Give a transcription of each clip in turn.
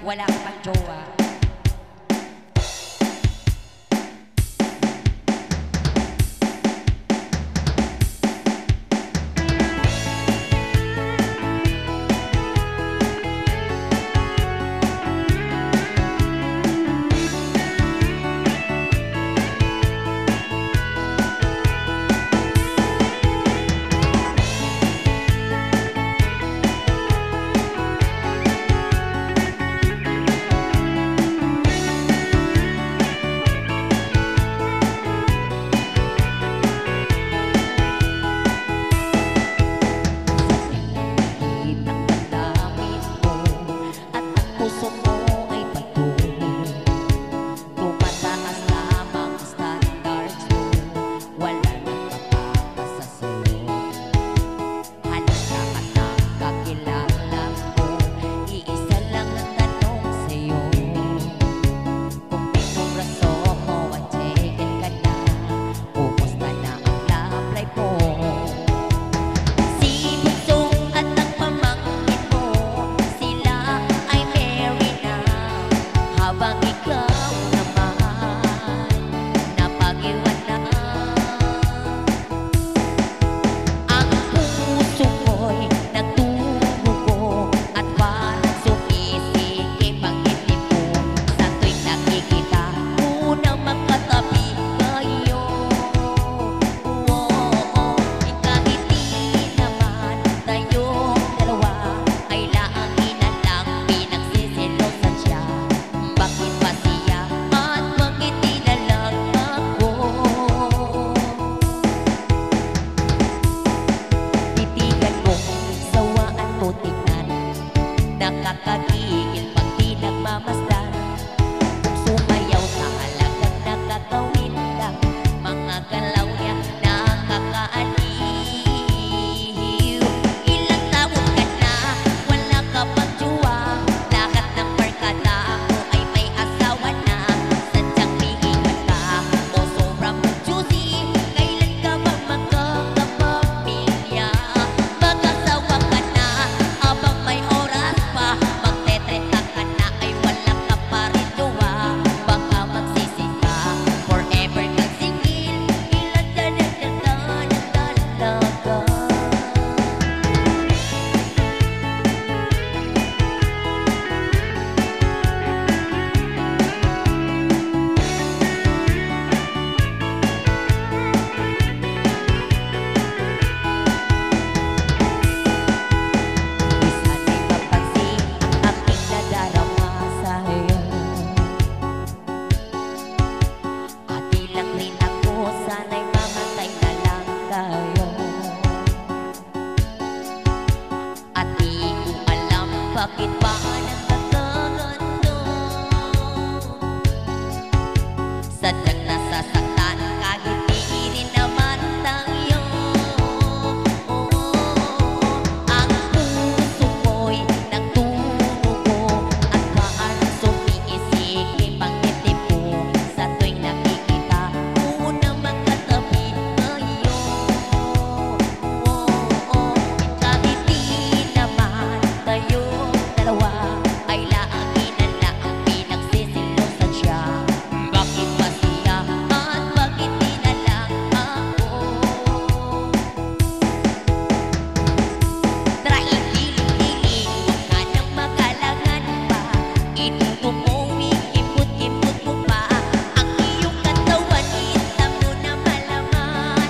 wala ka pang jowa. Nakakagigil pag di nagmamasdan. Kung sumayaw sa halagang nakakawin lang, mga galaw niya nakakaaliw. Ilang taon ka na, wala ka pang jowa. Lahat ng barkada mo ay may asawa na. Sadyang pihingan ka o sobrang juicy. Kailan ka ba magkakapamilya? Mag-asawa ka na habang may oras pa. Magtetreta ka na ay wala ka pa rin jowa. Baka magsisi ka, forever kang single. Ilan talaga. Sana'y mapansin ang aking nadarama sa'yo. At ilang rin ako, sana'y mamatay na lang tayo. At di ko alam bakit ba nagkakaganto. Sadyang nasasaktan kahit di rin naman tayo. Ang puso ko'y nagtumugo at parang sumiisikip ang ngiti mo. Sa tuwing nakikita mo na magkatabi kayo. Kahit di naman tayong dalawa ay lagi na lang ang pinagsisilosan siya. Bakit ba siya at bakit di na lang ako? Tara ipiling-iling, huwag ka nang magalangan pa. Inuto mo, ikipot-kipot mo pa ang iyong katawan, isla mo na malaman.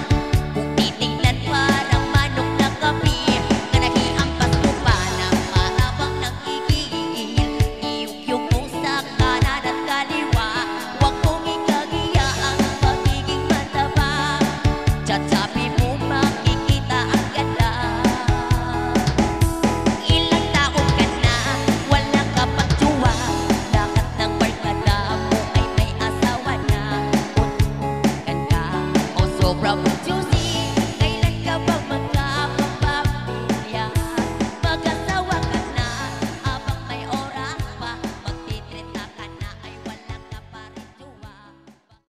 Kung titingnan parang manok na kapi, kanahiang pasto pa ng mahabang nagigigil. Iyong mo sa kanan at kaliwa, huwag mong ikagiya ang pagiging mataba. Tsatsapin mo, makikita ang ganda. Ilang taon ka na, wala ka pang jowa. Lahat ng barkada mo ay may asawa na. Untukan ka o sobrang juicy.